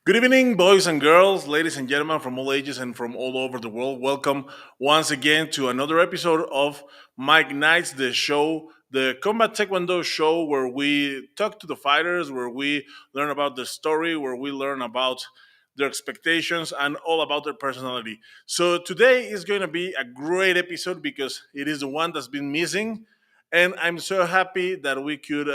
Good evening, boys and girls, ladies and gentlemen from all ages and from all over the world. Welcome once again to another episode of Mike Nights, the show, the Kombat Taekwondo show, where we talk to the fighters, where we learn about the story, where we learn about their expectations and all about their personality. So today is going to be a great episode because it is the one that's been missing. And I'm so happy that we could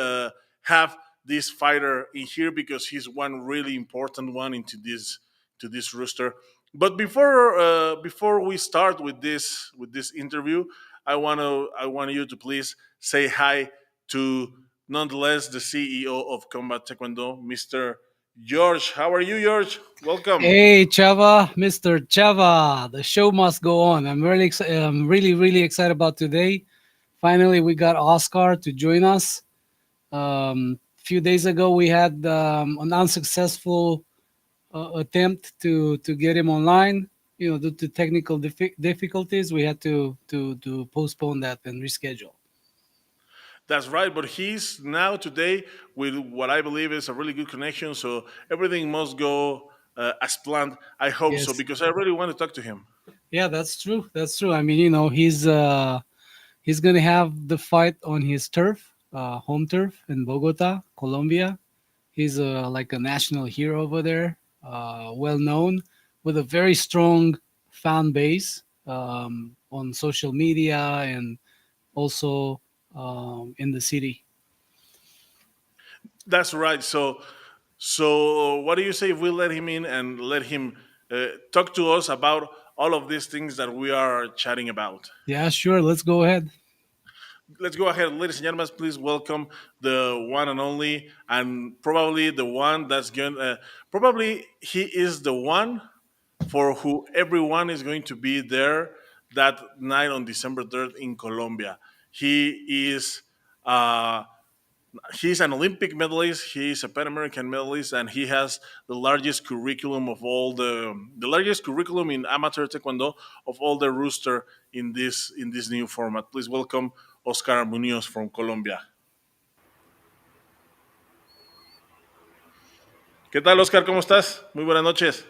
have this fighter in here because he's one really important one into this rooster. But before we start with this interview, I want you to please say hi to nonetheless the CEO of Combat Taekwondo, Mr. George. How are you, George? Welcome. Hey, Chava, Mr. Chava, the show must go on. I'm really excited about today. Finally, we got Oscar to join us. Few days ago, we had an unsuccessful attempt to get him online. Due to technical difficulties, we had to postpone that and reschedule. That's right, but he's now today with what I believe is a really good connection. So everything must go as planned. I hope so Yes, because I really want to talk to him. yeah, that's true. That's true. I mean, he's gonna have the fight on his turf, home turf in Bogota, Colombia. He's like a national hero over there, well known, with a very strong fan base on social media and also in the city. That's right. So what do you say if we let him in and let him talk to us about all of these things that we are chatting about? Yeah, sure. Let's go ahead. Let's go ahead, ladies and gentlemen. Please welcome the one and only, and probably the one that's going. Probably he is the one for who everyone is going to be there that night on December 3rd in Colombia. He is uh, he's an Olympic medalist. He's a Pan American medalist, and he has the largest curriculum of all the largest curriculum in amateur taekwondo of all the rooster in this new format. Please welcome Oscar Munoz from Colombia. ¿Qué tal, Oscar? ¿Cómo estás? Muy buenas noches.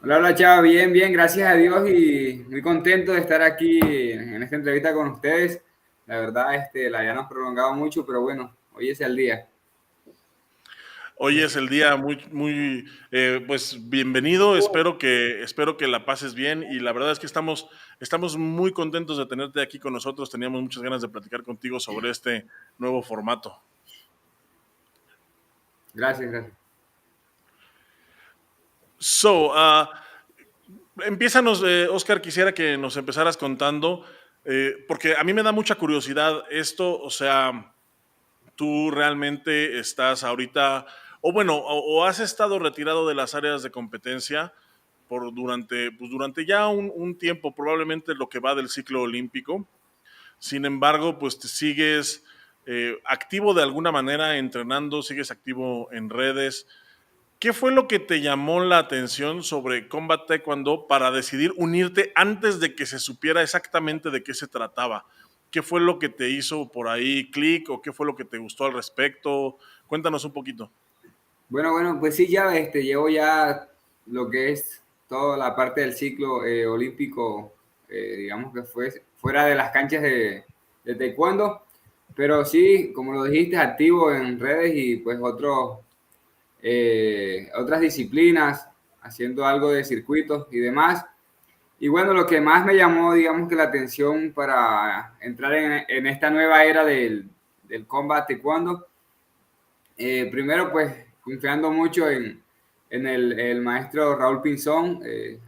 Hola, hola, Chava, bien, bien, gracias a Dios y muy contento de estar aquí en esta entrevista con ustedes. La verdad, la habíamos prolongado mucho, pero bueno, hoy es el día. Hoy es el día pues bienvenido. Espero que la pases bien y la verdad es que estamos muy contentos de tenerte aquí con nosotros. Teníamos muchas ganas de platicar contigo sobre este nuevo formato. Gracias, gracias. So, empiézanos, Oscar, quisiera que nos empezaras contando, porque a mí me da mucha curiosidad esto, o sea, tú realmente estás ahorita, o bueno, o has estado retirado de las áreas de competencia durante ya un tiempo, probablemente lo que va del ciclo olímpico. Sin embargo, pues te sigues activo de alguna manera, entrenando, sigues activo en redes. ¿Qué fue lo que te llamó la atención sobre Combat Taekwondo para decidir unirte antes de que se supiera exactamente de qué se trataba? ¿Qué fue lo que te hizo por ahí clic o qué fue lo que te gustó al respecto? Cuéntanos un poquito. Bueno, pues sí, ya llevo ya lo que es toda la parte del ciclo olímpico, digamos que fue fuera de las canchas de taekwondo, pero sí, como lo dijiste, activo en redes y pues otras disciplinas, haciendo algo de circuitos y demás. Y bueno, lo que más me llamó, digamos que la atención para entrar en esta nueva era del Combat Taekwondo, primero pues confiando mucho en el maestro Raúl Pinzón,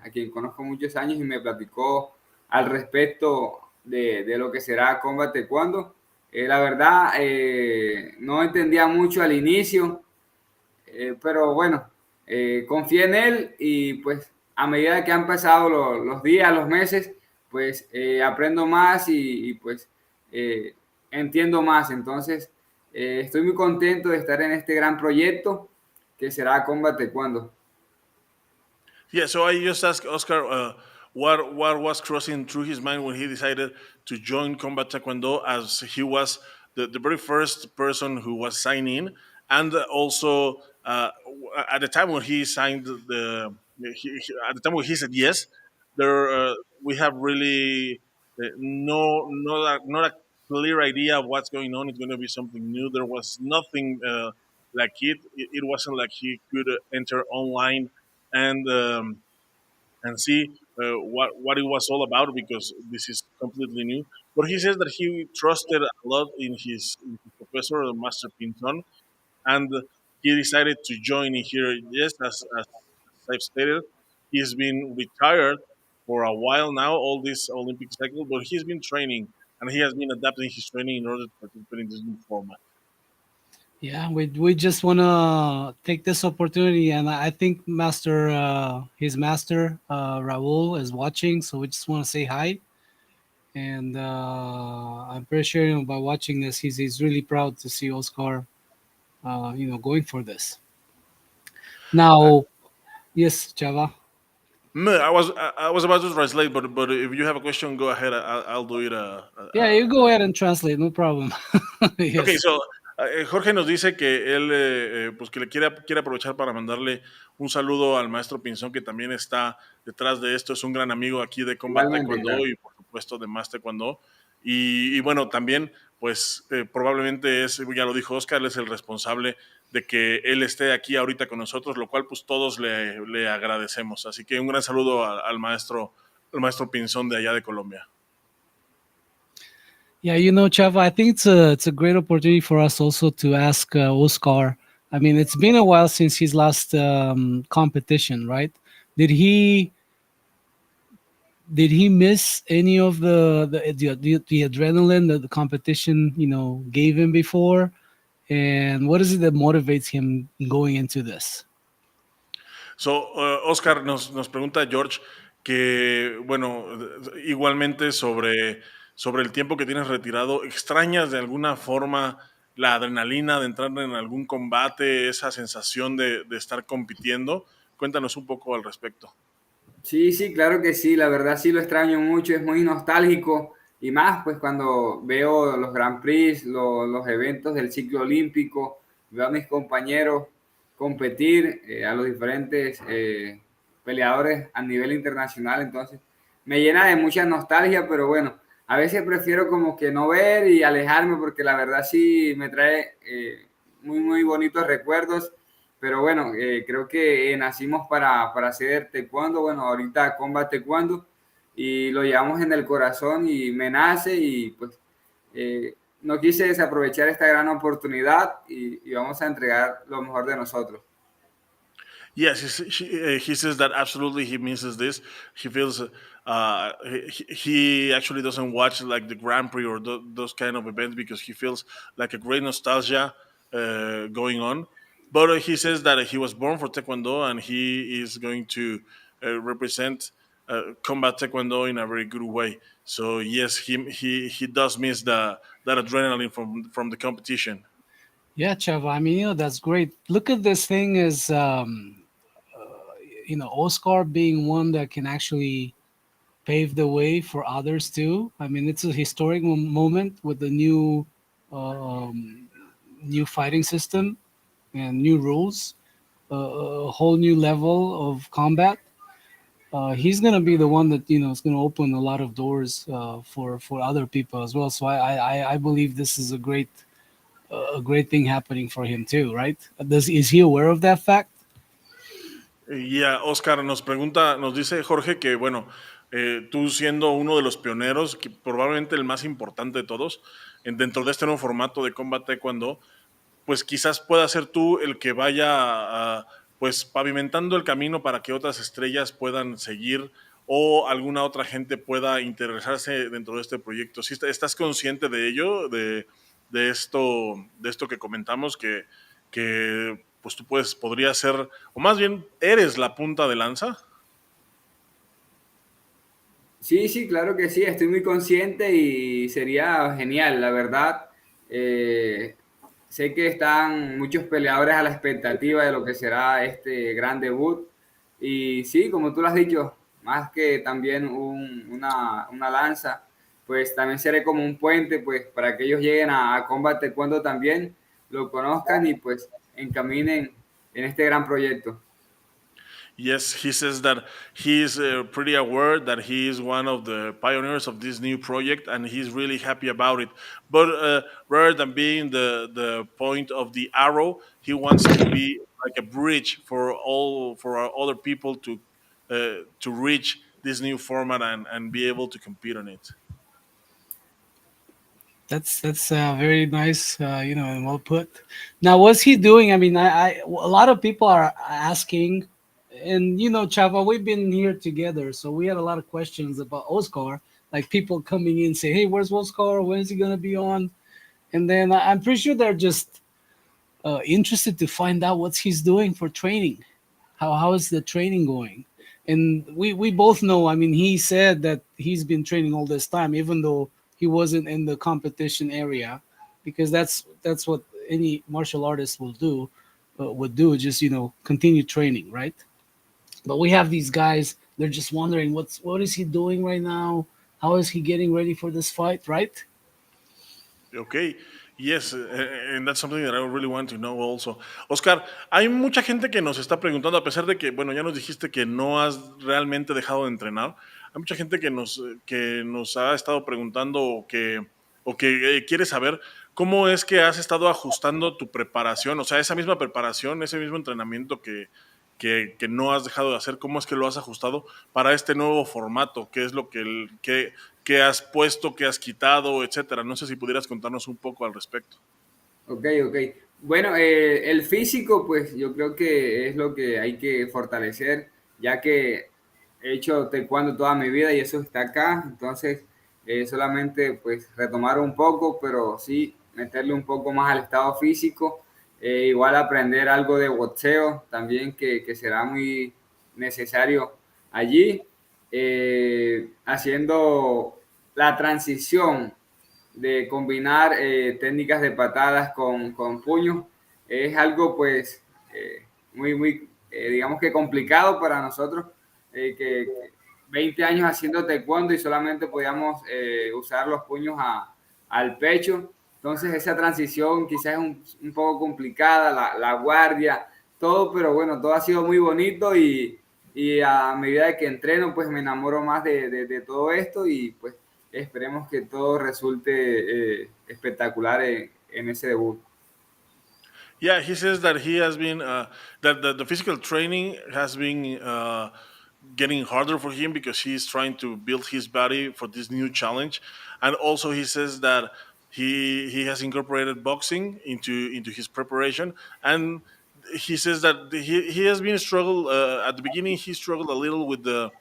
a quien conozco muchos años y me platicó al respecto de lo que será Combat Taekwondo. La verdad, no entendía mucho al inicio, pero bueno, confié en él y pues a medida que han pasado los días, los meses, pues aprendo más y pues entiendo más. Entonces, estoy muy contento de estar en este gran proyecto que será Combat Taekwondo. Yeah, so I just asked Oscar what was crossing through his mind when he decided to join Combat Taekwondo, as he was the very first person who was signing, and also at the time when he signed at the time when he said yes, there we have really no not a clear idea of what's going on. It's going to be something new. There was nothing like it. It wasn't like he could enter online and see what it was all about, because this is completely new. But he says that he trusted a lot in his professor, Master Pinton, and he decided to join in here. Yes, as I've stated, he's been retired for a while now, all this Olympic cycle, but he's been training and he has been adapting his training in order to participate in this new format. Yeah, we just want to take this opportunity, and I think his master Raul is watching, so we just want to say hi. And I'm pretty sure, by watching this, he's really proud to see Oscar, going for this. Uh, Now, yes, Chava. no, I was about to translate, but if you have a question, go ahead. I'll do it. Yeah, you go ahead and translate, no problem. Ok, Yes. so Jorge nos dice que él, pues que quiere aprovechar para mandarle un saludo al maestro Pinzón, que también está detrás de esto, es un gran amigo aquí de Combat Igualmente, Taekwondo claro. y por supuesto de Más Taekwondo. Y bueno, también, pues probablemente ya lo dijo Oscar, él es el responsable de que él esté aquí ahorita con nosotros, lo cual pues todos le agradecemos. Así que un gran saludo al maestro Pinzón de allá de Colombia. Yeah, Chava, I think it's a great opportunity for us also to ask Oscar. I mean, it's been a while since his last competition, right? Did he did he miss any of the adrenaline that the competition gave him before? And what is it that motivates him going into this? So, Oscar nos pregunta George que, bueno, igualmente sobre el tiempo que tienes retirado, ¿extrañas de alguna forma la adrenalina de entrar en algún combate, esa sensación de estar compitiendo? Cuéntanos un poco al respecto. Sí, sí, claro que sí, la verdad sí lo extraño mucho, es muy nostálgico y más pues cuando veo los Grand Prix, los eventos del ciclo olímpico, veo a mis compañeros competir, a los diferentes peleadores a nivel internacional, entonces me llena de mucha nostalgia, pero bueno, a veces prefiero como que no ver y alejarme porque la verdad sí me trae muy, muy bonitos recuerdos, pero bueno, creo que nacimos para hacer taekwondo, bueno, ahorita Combat Taekwondo, y lo llevamos en el corazón y me nace y pues no quise desaprovechar esta gran oportunidad y vamos a entregar lo mejor de nosotros. Yes, he says that absolutely he misses this. He feels he actually doesn't watch like the Grand Prix or those kind of events because he feels like a great nostalgia going on. But he says that he was born for Taekwondo and he is going to represent combat Taekwondo in a very good way. So yes, he does miss that adrenaline from the competition. Yeah, Chava. I mean, that's great. Look at this thing as Oscar being one that can actually pave the way for others too. I mean, it's a historic moment with the um, new fighting system and new rules, a whole new level of combat. He's gonna be the one that is gonna open a lot of doors for other people as well. So I believe this is a great thing happening for him too, right? Is he aware of that fact? Y Oscar nos dice Jorge que, bueno, tú siendo uno de los pioneros, que probablemente el más importante de todos, dentro de este nuevo formato de Combat Taekwondo, pues quizás pueda ser tú el que vaya pues pavimentando el camino para que otras estrellas puedan seguir o alguna otra gente pueda interesarse dentro de este proyecto. ¿Sí estás consciente de ello, de esto que comentamos, que pues tú podrías ser, o más bien eres la punta de lanza? Sí, sí, claro que sí, estoy muy consciente y sería genial, la verdad. Sé que están muchos peleadores a la expectativa de lo que será este gran debut. Y sí, como tú lo has dicho, más que también una lanza, pues también seré como un puente, pues para que ellos lleguen a Kombat Taekwondo también, lo conozcan y pues encaminen en este gran proyecto. Yes, he says that he is pretty aware that he is one of the pioneers of this new project, and he's really happy about it. But rather than being the point of the arrow, he wants to be like a bridge for all for our other people to reach this new format and be able to compete on it. That's very nice, and well put. Now, what's he doing? I mean, a lot of people are asking, and Chava, we've been here together, so we had a lot of questions about Oscar. Like people coming in say, "Hey, where's Oscar? When is he gonna be on?" And then I'm pretty sure they're just interested to find out what he's doing for training. How is the training going? And we both know. I mean, he said that he's been training all this time, even though he wasn't in the competition area, because that's what any martial artist will do, would do. Just continue training, right? But we have these guys. They're just wondering what is he doing right now? How is he getting ready for this fight, right? Okay. Yes, and that's something that I really want to know also. Oscar, hay mucha gente que nos está preguntando, a pesar de que, bueno, ya nos dijiste que no has realmente dejado de entrenar, hay mucha gente que nos ha estado preguntando o que quiere saber cómo es que has estado ajustando tu preparación, o sea, esa misma preparación, ese mismo entrenamiento que no has dejado de hacer, cómo es que lo has ajustado para este nuevo formato, qué es lo que has puesto, que has quitado, etcétera. No sé si pudieras contarnos un poco al respecto. Ok, ok. Bueno, el físico, pues yo creo que es lo que hay que fortalecer, ya que he hecho taekwondo toda mi vida y eso está acá. Entonces, solamente pues retomar un poco, pero sí meterle un poco más al estado físico. Igual aprender algo de boxeo también, que será muy necesario allí. Haciendo la transición de combinar técnicas de patadas con puños es algo pues muy, digamos que complicado para nosotros, que 20 años haciendo taekwondo y solamente podíamos usar los puños al pecho. Entonces esa transición quizás es un poco complicada, la guardia, todo, pero bueno, todo ha sido muy bonito y a medida de que entreno pues me enamoro más de todo esto y pues esperemos que todo resulte espectacular en ese debut. Yeah, he says that he has been that the physical training has been getting harder for him because he's trying to build his body for this new challenge, and also he says that he has incorporated boxing into his preparation, and he says that he has been struggled at the beginning. He struggled a little with the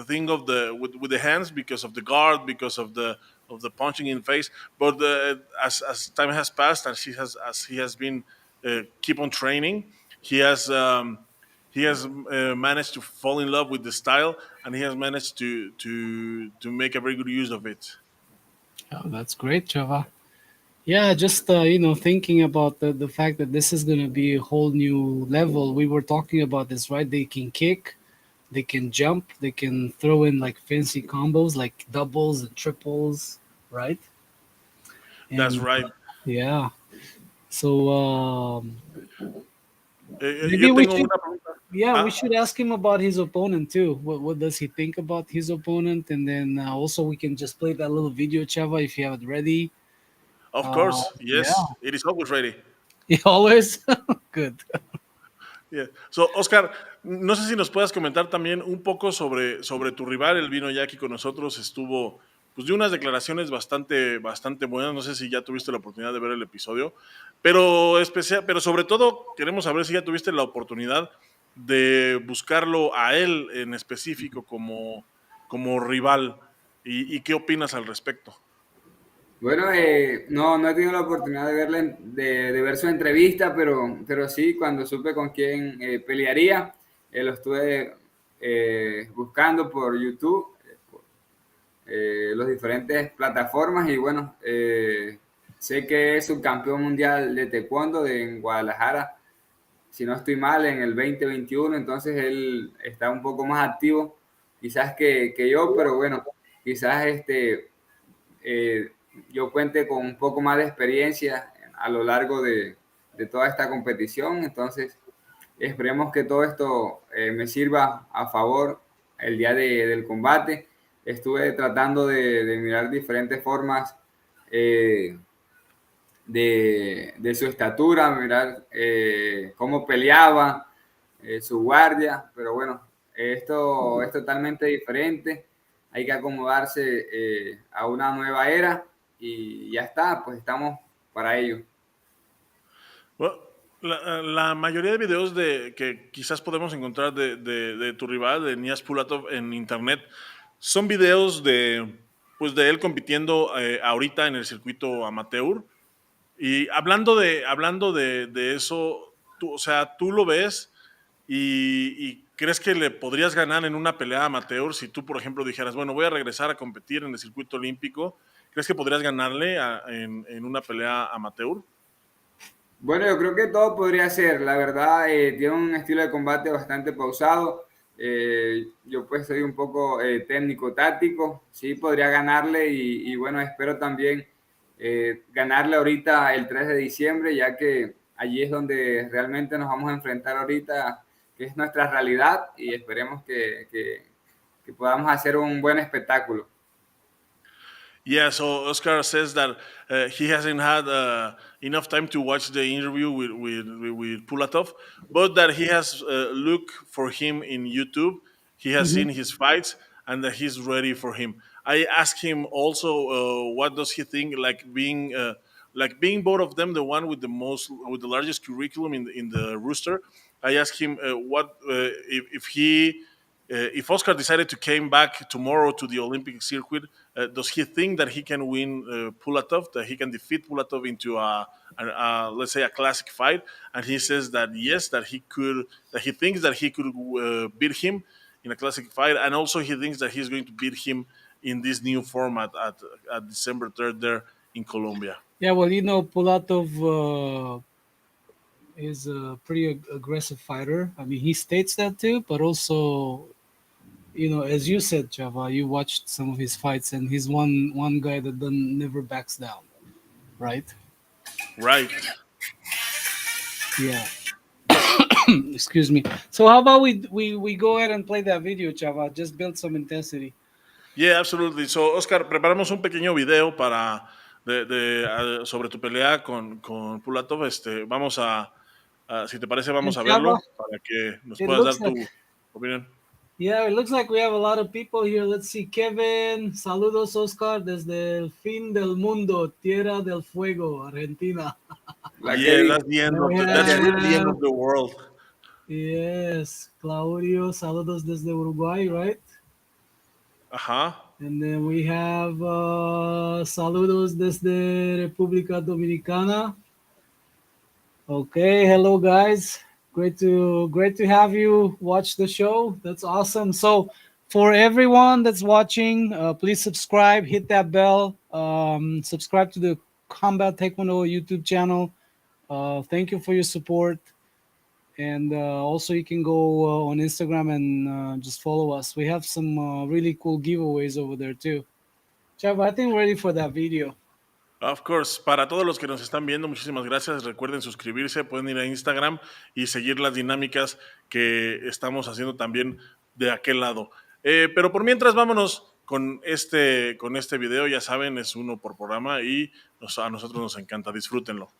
thing of with the hands because of the guard, because of the punching in face. But as time has passed and he has been keep on training, he has managed to fall in love with the style, and he has managed to make a very good use of it. Oh, that's great, Chava. Yeah, just thinking about the fact that this is going to be a whole new level. We were talking about this, right? They can kick, they can jump, they can throw in like fancy combos like doubles and triples, right? That's And right. yeah, so maybe Yo we tengo should, una pregunta. yeah, we Ah, should ask him about his opponent too. What does he think about his opponent? And then also we can just play that little video, Chava, if you have it ready. of Uh, course, yeah, yes, it is always ready. always good. Yeah. So, Oscar, no sé si nos puedas comentar también un poco sobre tu rival. Él vino ya aquí con nosotros, estuvo, pues, de unas declaraciones bastante buenas. No sé si ya tuviste la oportunidad de ver el episodio, pero sobre todo queremos saber si ya tuviste la oportunidad de buscarlo a él en específico como rival y qué opinas al respecto. Bueno, no he tenido la oportunidad de de ver su entrevista, pero sí, cuando supe con quién pelearía, lo estuve buscando por YouTube. las diferentes plataformas y bueno, sé que es subcampeón mundial de taekwondo en Guadalajara, si no estoy mal, en el 2021, entonces él está un poco más activo quizás que yo, pero bueno, quizás eh, yo cuente con un poco más de experiencia a lo largo de toda esta competición, entonces esperemos que todo esto me sirva a favor el día del combate. Estuve tratando de mirar diferentes formas eh, de su estatura, mirar cómo peleaba, su guardia, pero bueno, esto es totalmente diferente, hay que acomodarse a una nueva era y ya está, pues estamos para ello. Bueno, la mayoría de videos que quizás podemos encontrar de tu rival, de Nias Pulatov, en internet, son videos pues de él compitiendo ahorita en el circuito amateur. Y hablando de eso, tú, o sea, tú lo ves y crees que le podrías ganar en una pelea amateur si tú, por ejemplo, dijeras, bueno, voy a regresar a competir en el circuito olímpico. ¿Crees que podrías ganarle en una pelea amateur? Bueno, yo creo que todo podría ser, la verdad, tiene un estilo de combate bastante pausado. Yo pues soy un poco técnico-táctico, sí podría ganarle y bueno, espero también ganarle ahorita el 3 de diciembre, ya que allí es donde realmente nos vamos a enfrentar ahorita, que es nuestra realidad y esperemos que podamos hacer un buen espectáculo. Yeah, so Oscar says that he hasn't had enough time to watch the interview with Pulatov, but that he has looked for him in YouTube. He has Mhm. seen his fights and that he's ready for him. I asked him also what does he think like being both of them the one with the largest curriculum in the rooster. I asked him if Oscar decided to came back tomorrow to the Olympic circuit, does he think that he can win Pulatov, that he can defeat Pulatov into let's say a classic fight? And he says that yes, that he could, that he thinks that he could beat him in a classic fight, and also he thinks that he's going to beat him in this new format at December 3rd there in Colombia. Yeah, well, Pulatov is a pretty aggressive fighter. I mean, he states that too, but also, as you said, Chava, you watched some of his fights, and he's one guy that never backs down, right? Right. Yeah. Excuse me. So how about we go ahead and play that video, Chava? Just build some intensity. Yeah, absolutely. So, Oscar, preparamos un pequeño video sobre tu pelea con Pulatov. Vamos si te parece, And vamos a Chava, verlo para que nos it puedas dar looks tu like opinión. yeah, it looks like we have a lot of people here. Let's see, Kevin, saludos Oscar desde el fin del mundo, Tierra del Fuego, Argentina. Like Yeah, Kevin, that's the end Then of we that's really the end have of the world. yes, Claudio, saludos desde Uruguay, right? Ajá. And then we have saludos desde República Dominicana. Okay, hello guys. Great to have you watch the show. That's awesome. So for everyone that's watching, please subscribe, hit that bell, subscribe to the Combat Taekwondo YouTube channel. Thank you for your support. And also you can go on Instagram and just follow us. We have some really cool giveaways over there too. Chava, I think we're ready for that video. Of course, para todos los que nos están viendo, muchísimas gracias. Recuerden suscribirse, pueden ir a Instagram y seguir las dinámicas que estamos haciendo también de aquel lado. Pero por mientras, vámonos con este video. Ya saben, es uno por programa y a nosotros nos encanta. Disfrútenlo.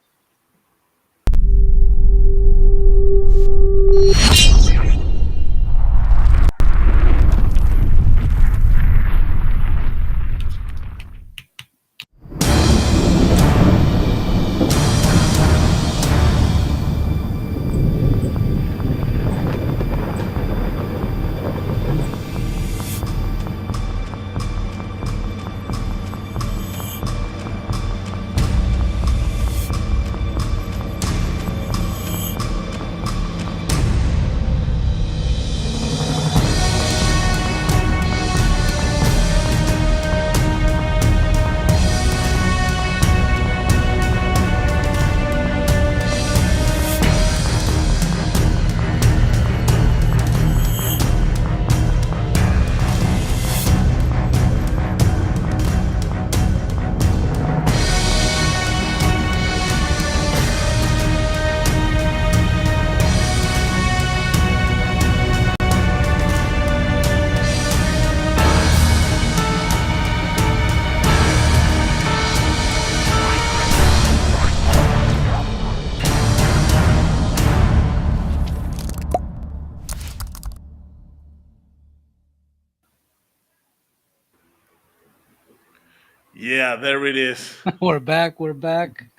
Yeah, there it is. We're back. We're back.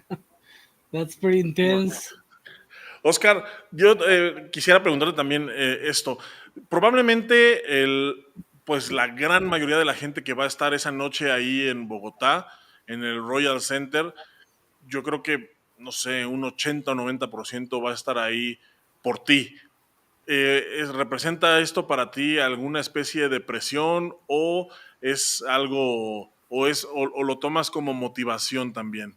That's pretty intense. Oscar, yo quisiera preguntarte también esto. Probablemente pues la gran mayoría de la gente que va a estar esa noche ahí en Bogotá, en el Royal Center, yo creo que, no sé, un 80 o 90% va a estar ahí por ti. ¿Representa esto para ti alguna especie de presión o es algo, o lo tomas como motivación también?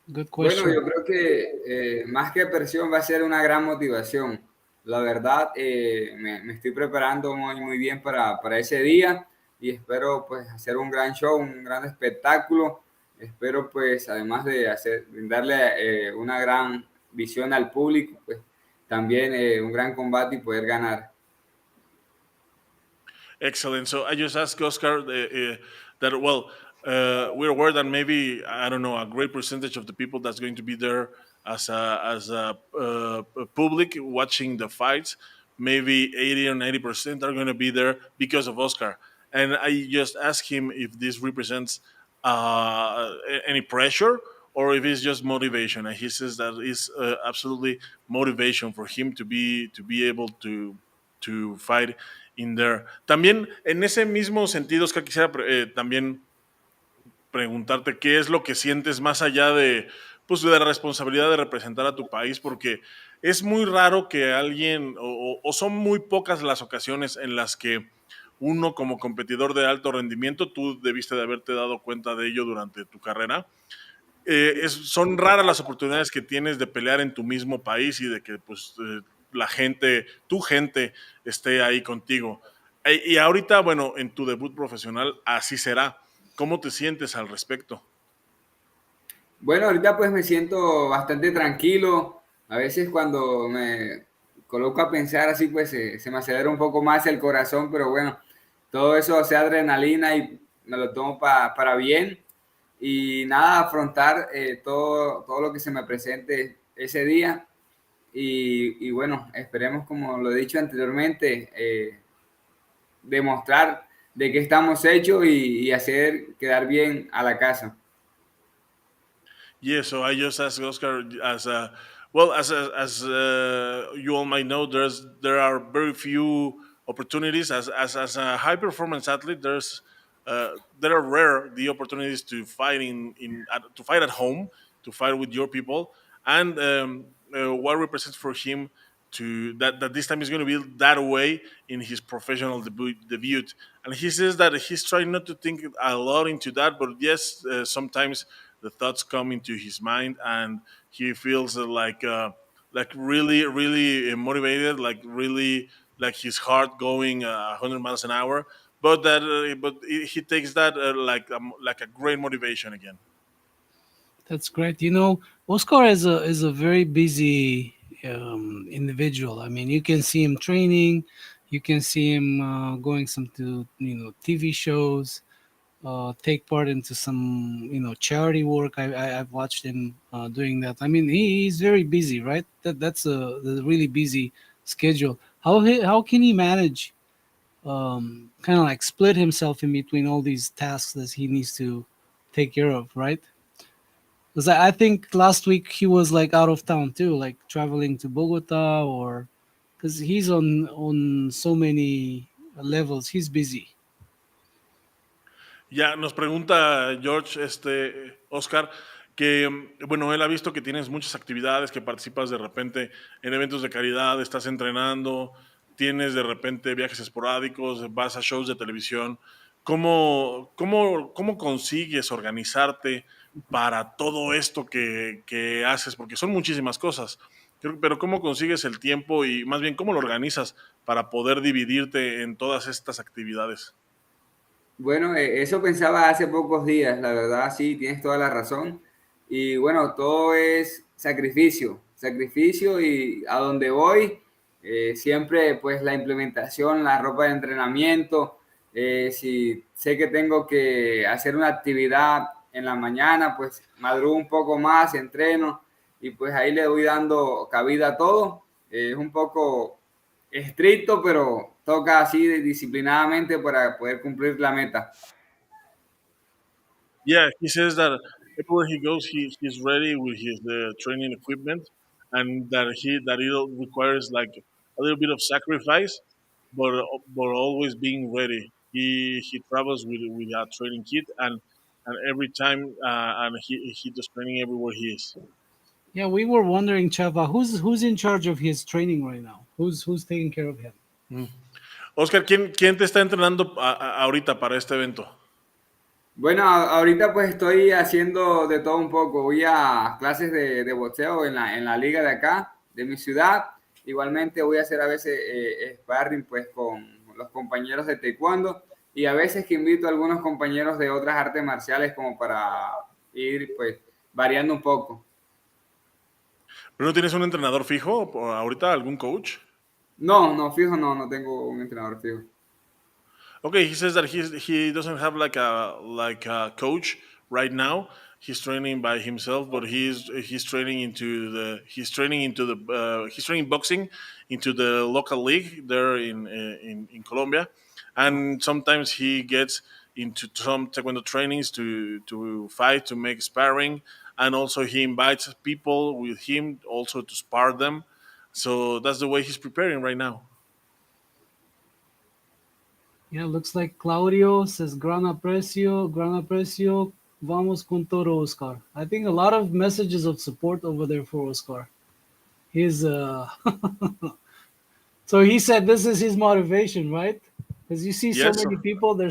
Good Bueno, question. yo creo que más que presión va a ser una gran motivación. La verdad, me estoy preparando muy bien para ese día y espero pues hacer un gran show, un gran espectáculo. Espero pues además de darle una gran visión al público, pues también un gran combate y poder ganar. Excellent. So I just asked Oscar that, well, we're aware that maybe, I don't know, a great percentage of the people that's going to be there as a public watching the fights, maybe 80 or 90% are going to be there because of Oscar. And I just asked him if this represents any pressure or if it's just motivation. And he says that it's absolutely motivation for him to be able to fight in there. También en ese mismo sentido, Oscar, quisiera también preguntarte qué es lo que sientes más allá de, pues, de la responsabilidad de representar a tu país, porque es muy raro que alguien, o son muy pocas las ocasiones en las que uno como competidor de alto rendimiento, tú debiste de haberte dado cuenta de ello durante tu carrera, son raras las oportunidades que tienes de pelear en tu mismo país y de que pues la gente, tu gente esté ahí contigo. Y ahorita, bueno, en tu debut profesional, así será. ¿Cómo te sientes al respecto? Bueno, ahorita pues me siento bastante tranquilo. A veces cuando me coloco a pensar así, pues se me acelera un poco más el corazón, pero bueno, todo eso sea adrenalina y me lo tomo para bien. Y nada, afrontar todo lo que se me presente ese día. Y bueno, esperemos, como lo he dicho anteriormente, demostrar de qué estamos hechos y hacer quedar bien a la casa. Yeah, so I just asked Oscar as a well as you all might know, there are very few opportunities as a high performance athlete. There are rare the opportunities to fight to fight at home, to fight with your people, and what represents for him to that this time is going to be that way in his professional debut. And he says that he's trying not to think a lot into that, but yes, sometimes the thoughts come into his mind and he feels like really really motivated, like really like his heart going 100 miles an hour, but he takes that like a great motivation again. That's great. You know, Oscar is a very busy individual. I mean, you can see him training, you can see him going some to TV shows, take part into some charity work. I've watched him doing that. I mean, he's very busy, right? That's a really busy schedule. How can he manage kind of like split himself in between all these tasks that he needs to take care of, right? Because I think last week he was like out of town too, like traveling to Bogota, or because he's on so many levels. He's busy. Ya nos pregunta George, Oscar, que bueno, él ha visto que tienes muchas actividades, que participas de repente en eventos de caridad, estás entrenando, tienes de repente viajes esporádicos, vas a shows de televisión. ¿Cómo consigues organizarte para todo esto que haces? Porque son muchísimas cosas. Pero ¿cómo consigues el tiempo y más bien cómo lo organizas para poder dividirte en todas estas actividades? Bueno, eso pensaba hace pocos días, la verdad, sí, tienes toda la razón. Y bueno, todo es sacrificio, sacrificio y a donde voy, siempre pues la implementación, la ropa de entrenamiento, si sé que tengo que hacer una actividad en la mañana, pues madrugo un poco más, entreno y pues ahí le voy dando cabida a todo. Es un poco estricto, pero toca así disciplinadamente para poder cumplir la meta. Yeah, he says that everywhere he goes, he's ready with his training equipment, and that it requires like a little bit of sacrifice, but always being ready. He travels with a training kit, and every time and he does training everywhere he is. Yeah, we were wondering, Chava, who's in charge of his training right now? Who's taking care of him? Mm. Oscar, ¿quién te está entrenando ahorita para este evento? Bueno, ahorita pues estoy haciendo de todo un poco. Voy a clases de boxeo en la liga de acá, de mi ciudad. Igualmente voy a hacer a veces sparring pues con los compañeros de taekwondo y a veces que invito a algunos compañeros de otras artes marciales como para ir pues variando un poco. ¿Pero no tienes un entrenador fijo ahorita, algún coach? No, no, fijo, no, no tengo un entrenador fijo. Okay, he says that he doesn't have like a coach right now. He's training by himself, but he's training into the he's training boxing into the local league there in Colombia, and sometimes he gets into some taekwondo trainings to fight, to make sparring, and also he invites people with him also to spar them. So that's the way he's preparing right now. Yeah, looks like Claudio says Gran Aprecio, vamos con todo, Oscar. I think a lot of messages of support over there for Oscar. He's so he said this is his motivation, right? Because you see so Yes. many people, they're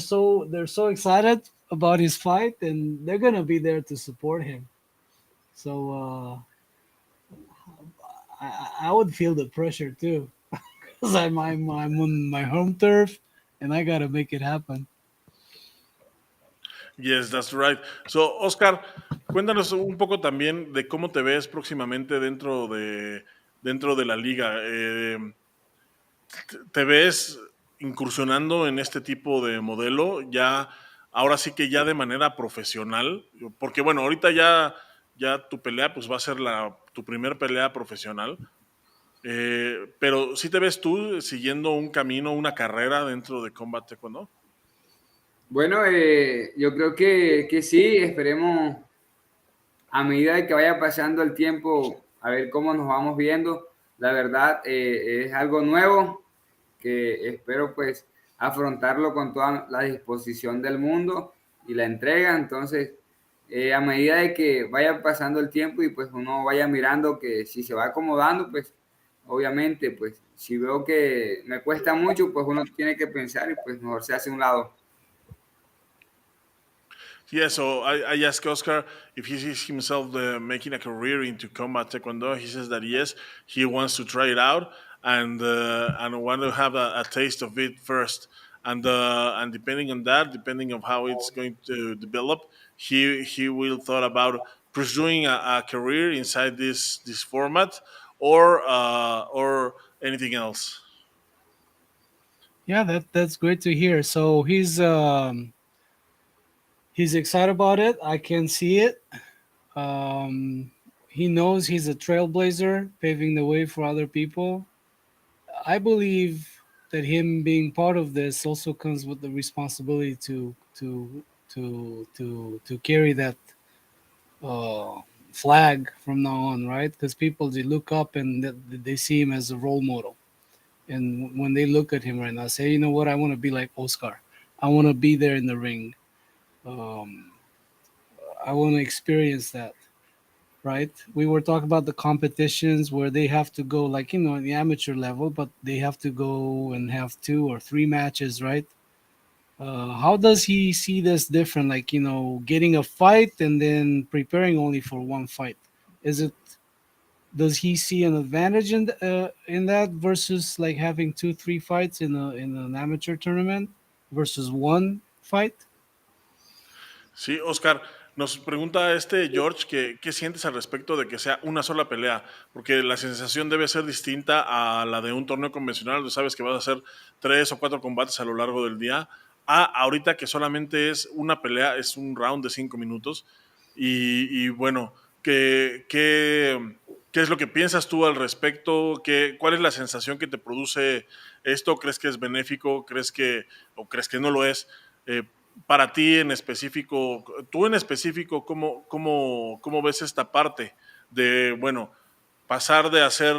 so excited about his fight, and they're gonna be there to support him. So I would feel the pressure too, because I'm on my home turf, and I gotta make it happen. Yes, that's right. So, Oscar, cuéntanos un poco también de cómo te ves próximamente dentro de la liga. ¿Te ves incursionando en este tipo de modelo ya, ahora sí que ya de manera profesional? Porque bueno, ahorita ya tu pelea pues va a ser tu primer pelea profesional. Pero ¿sí te ves tú siguiendo un camino, una carrera dentro de Combat Taekwondo? Bueno, yo creo que sí, esperemos a medida de que vaya pasando el tiempo, a ver cómo nos vamos viendo. La verdad, es algo nuevo que espero pues afrontarlo con toda la disposición del mundo y la entrega. Entonces, a medida de que vaya pasando el tiempo y pues uno vaya mirando que si se va acomodando, pues obviamente, pues si veo que me cuesta mucho, pues uno tiene que pensar y pues mejor se hace a un lado. Yeah, so I asked Oscar if he sees himself making a career into combat taekwondo. He says that yes, he wants to try it out and want to have a taste of it first. And depending on that, depending on how it's going to develop, he will thought about pursuing a career inside this format or anything else. Yeah, that's great to hear. So he's excited about it. I can see it. He knows he's a trailblazer, paving the way for other people. I believe that him being part of this also comes with the responsibility to carry that uh, flag from now on, right? Because people they look up and they see him as a role model, and when they look at him right now, say, you know what, I want to be like Oscar. I want to be there in the ring. Um, I want to experience that, right? We were talking about the competitions where they have to go, like, in the amateur level, but they have to go and have 2 or 3 matches, right? How does he see this different? Like, getting a fight and then preparing only for one fight. Is it Does he see an advantage in that versus like having 2 3 fights in an amateur tournament versus one fight? Sí, Oscar, nos pregunta George que qué sientes al respecto de que sea una sola pelea, porque la sensación debe ser distinta a la de un torneo convencional, donde sabes que vas a hacer 3 o 4 combates a lo largo del día, a ahorita que solamente es una pelea, es un round de 5 minutos. Y bueno, ¿qué es lo que piensas tú al respecto? ¿Cuál es la sensación que te produce esto? ¿Crees que es benéfico? ¿Crees que no lo es? para ti en específico, tú en específico, ¿cómo ves esta parte de, bueno, pasar de hacer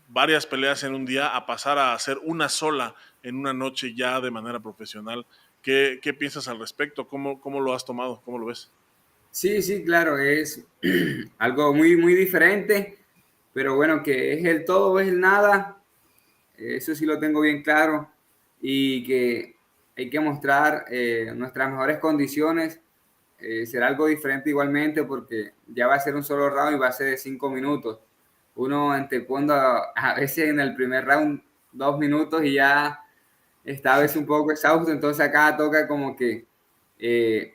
varias peleas en un día a pasar a hacer una sola en una noche ya de manera profesional? ¿Qué piensas al respecto? ¿Cómo lo has tomado? ¿Cómo lo ves? Sí, sí, claro, es algo muy, muy diferente, pero bueno, que es el todo o es el nada, eso sí lo tengo bien claro, y que hay que mostrar nuestras mejores condiciones. Será algo diferente igualmente porque ya va a ser un solo round y va a ser de 5 minutos. Uno en taekwondo a veces en el primer round 2 minutos y ya está a veces un poco exhausto, entonces acá toca como que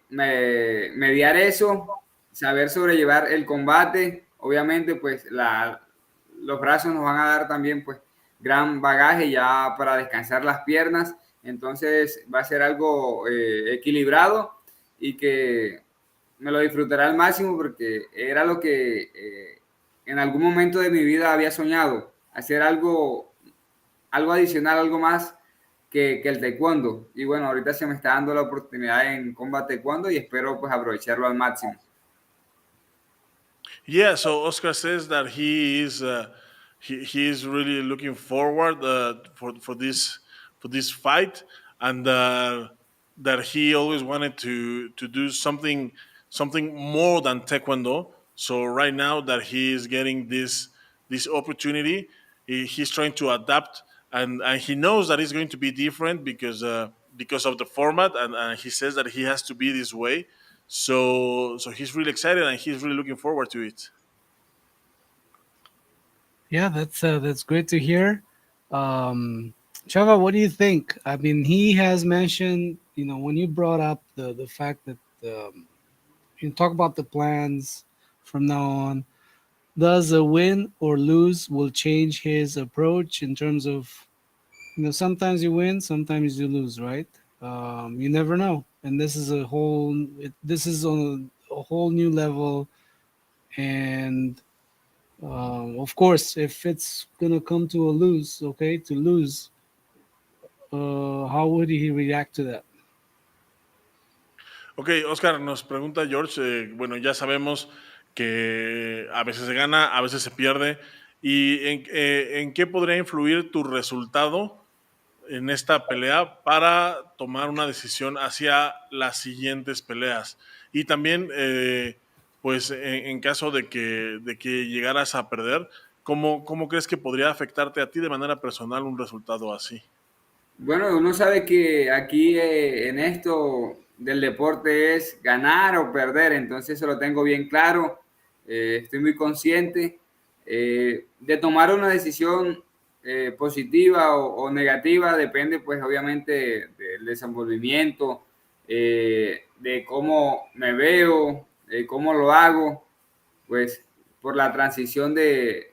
mediar eso, saber sobrellevar el combate. Obviamente pues los brazos nos van a dar también pues gran bagaje ya para descansar las piernas, entonces va a ser algo equilibrado y que me lo disfrutaré al máximo porque era lo que en algún momento de mi vida había soñado, hacer algo adicional, algo más que el taekwondo. Y bueno, ahorita se me está dando la oportunidad en Kombat Taekwondo y espero pues aprovecharlo al máximo. Yeah, so Oscar says that he is really looking forward for this fight, and that he always wanted to do something more than taekwondo. So right now that he is getting this opportunity, he's trying to adapt, and he knows that it's going to be different because of the format, and he says that he has to be this way. So he's really excited and he's really looking forward to it. Yeah, that's great to hear. Chava, what do you think? I mean, he has mentioned, when you brought up the fact that you talk about the plans from now on. Does a win or lose will change his approach in terms of, sometimes you win, sometimes you lose, right? You never know, and this is on a whole new level. And of course, if it's gonna come to a lose, okay, to lose, how would he react to that? Ok, Oscar, nos pregunta George, bueno, ya sabemos que a veces se gana, a veces se pierde, y en qué podría influir tu resultado en esta pelea para tomar una decisión hacia las siguientes peleas. Y también, pues, en caso de que llegaras a perder, ¿cómo crees que podría afectarte a ti de manera personal un resultado así? Bueno, uno sabe que aquí en esto del deporte es ganar o perder, entonces eso lo tengo bien claro, estoy muy consciente de tomar una decisión positiva o negativa, depende pues obviamente del desenvolvimiento, de cómo me veo, de cómo lo hago, pues por la transición de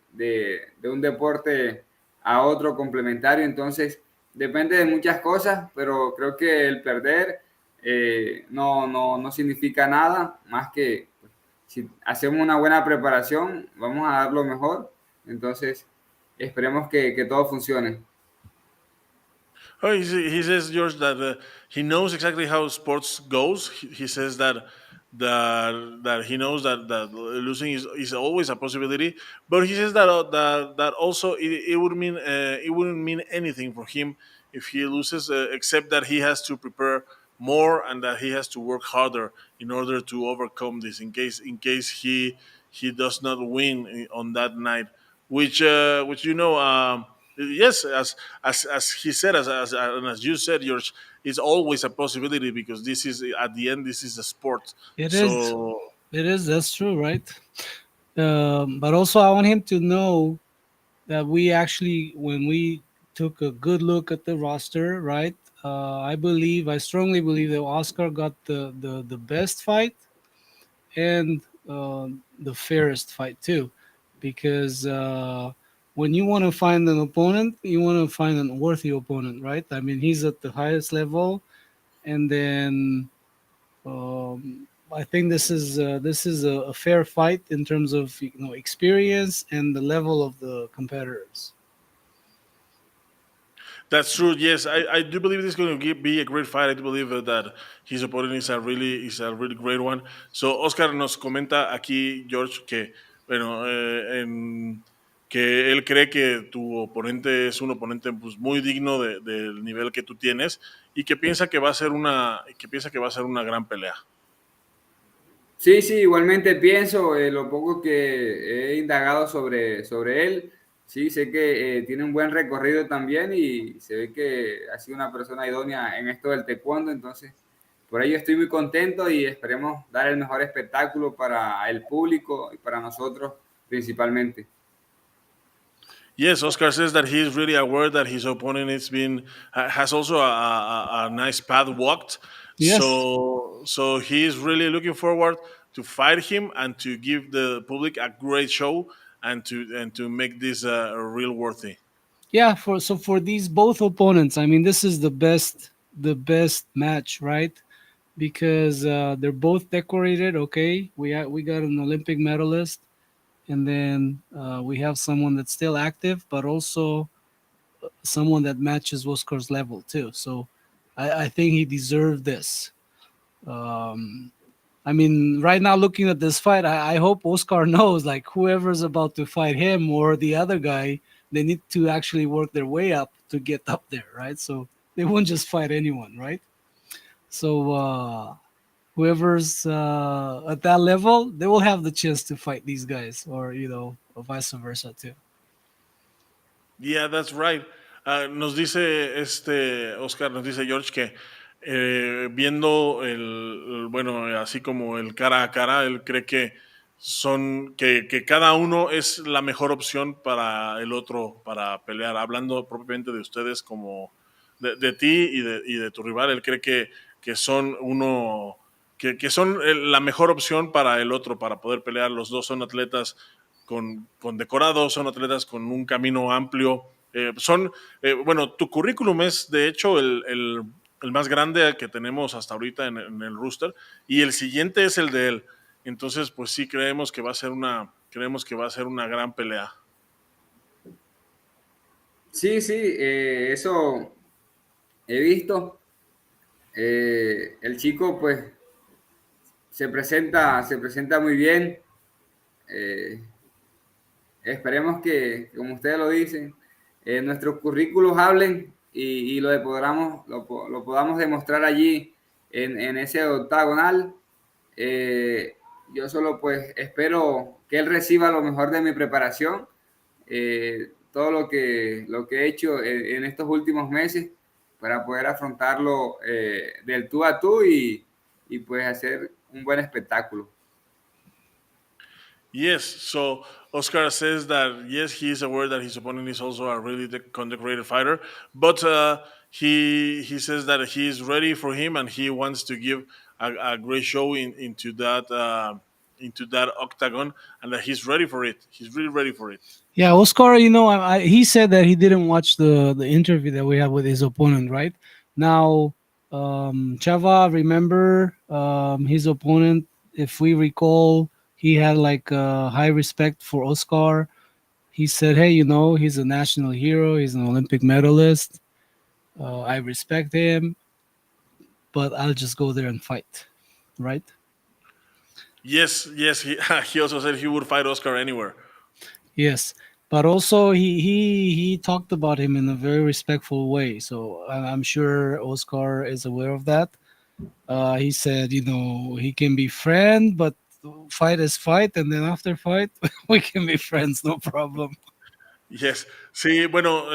un deporte a otro complementario. Entonces, depende de muchas cosas, pero creo que el perder no significa nada más que pues, si hacemos una buena preparación, vamos a dar lo mejor. Entonces, esperemos que todo funcione. Oh, he says George that he knows exactly how sports goes. He says that he knows that losing is always a possibility, but he says that also it would mean it wouldn't mean anything for him if he loses, except that he has to prepare more and that he has to work harder in order to overcome this. In case he does not win on that night, which yes, as he said, as you said, George, is always a possibility because this is at the end this is a sport. It is. So It is. That's true, right? But also, I want him to know that we actually, when we took a good look at the roster, right? I strongly believe that Oscar got the best fight and the fairest fight too, because when you want to find an opponent, you want to find a worthy opponent, right? I mean, he's at the highest level, and then I think this is a fair fight in terms of experience and the level of the competitors. That's true. Yes, I do believe this is going to be a great fight. I do believe that his opponent is a really great one. So Oscar nos comenta aquí George que bueno que él cree que tu oponente es un oponente pues muy digno del nivel que tú tienes y que piensa que va a ser una gran pelea. Sí, sí, igualmente pienso, lo poco que he indagado sobre él, sí, sé que tiene un buen recorrido también y se ve que ha sido una persona idónea en esto del taekwondo, entonces por ello estoy muy contento y esperemos dar el mejor espectáculo para el público y para nosotros principalmente. Yes, Oscar says that he's really aware that his opponent has also a nice path walked. Yes. So he's really looking forward to fight him and to give the public a great show and to make this real worthy. Yeah, for these both opponents, I mean, this is the best match, right? Because they're both decorated. Okay, we got an Olympic medalist, and then we have someone that's still active, but also someone that matches Oscar's level too. So I think he deserved this. Um, I mean, right now looking at this fight, I hope Oscar knows like whoever's about to fight him or the other guy, they need to actually work their way up to get up there, right? So they won't just fight anyone, right? So whoever's at that level, they will have the chance to fight these guys, or or vice versa too. Yeah, that's right. Nos dice Oscar, nos dice George que viendo bueno, así como el cara a cara, él cree que que cada uno es la mejor opción para el otro para pelear. Hablando propiamente de ustedes como de ti y de tu rival, él cree que son que son la mejor opción para el otro para poder pelear. Los dos son atletas con decorados, son atletas con un camino amplio. Bueno, tu currículum es de hecho el más grande que tenemos hasta ahorita en el rooster y el siguiente es el de él. Entonces, pues sí, creemos que va a ser una gran pelea. Sí, sí, eso he visto. El chico pues se presenta muy bien. Eh, Esperemos que, como ustedes lo dicen, nuestros currículos hablen y lo podamos demostrar allí en ese octagonal. Eh, yo solo pues espero que él reciba lo mejor de mi preparación, todo lo que he hecho en estos últimos meses para poder afrontarlo del tú a tú y pues hacer un buen espectáculo. Yes, so Oscar says that yes, he is aware that his opponent is also a really condecorated fighter, but he says that he is ready for him and he wants to give a great show into that octagon and that he's ready for it. He's really ready for it. Yeah, Oscar, he said that he didn't watch the interview that we had with his opponent, right? Now, Chava, remember his opponent, if we recall, he had like high respect for Oscar. He said, hey, he's a national hero, he's an Olympic medalist. I respect him, but I'll just go there and fight, right? Yes, yes. He also said he would fight Oscar anywhere. Yes, but also he talked about him in a very respectful way. So I'm sure Oscar is aware of that. He said, he can be friend, but fight is fight, and then after fight we can be friends, no problem. Yes, sí, bueno,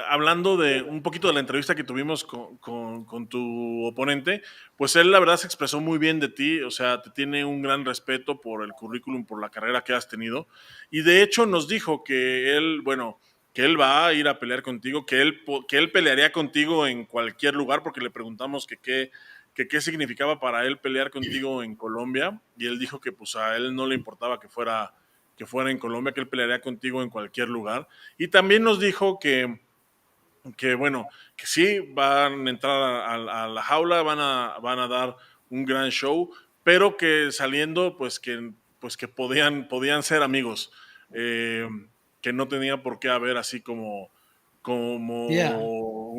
hablando de un poquito de la entrevista que tuvimos con tu oponente, pues él la verdad se expresó muy bien de ti, o sea, te tiene un gran respeto por el currículum, por la carrera que has tenido, y de hecho nos dijo que él, bueno, que él va a ir a pelear contigo, que él pelearía contigo en cualquier lugar, porque le preguntamos que qué significaba para él pelear contigo en Colombia, y él dijo que pues a él no le importaba que fuera en Colombia, que él pelearía contigo en cualquier lugar. Y también nos dijo que bueno, que sí, van a entrar a la jaula, van a dar un gran show, pero que saliendo, pues que podían ser amigos, que no tenía por qué haber así como Yeah,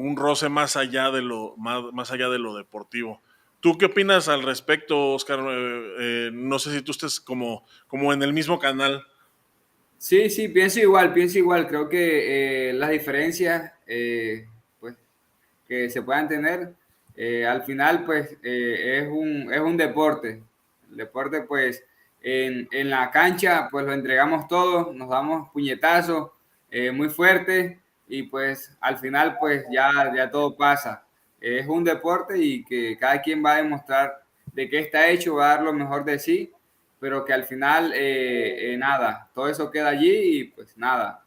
un roce más allá de lo deportivo. ¿Tú qué opinas al respecto, Oscar? No sé si tú estés como en el mismo canal. Sí, sí, pienso igual, pienso igual. Creo que las diferencias pues, que se puedan tener, al final pues es un deporte. El deporte pues en la cancha pues lo entregamos todo, nos damos puñetazos muy fuertes y pues al final pues ya todo pasa. Es un deporte y que cada quien va a demostrar de qué está hecho, va a dar lo mejor de sí, pero que al final nada, todo eso queda allí y pues nada,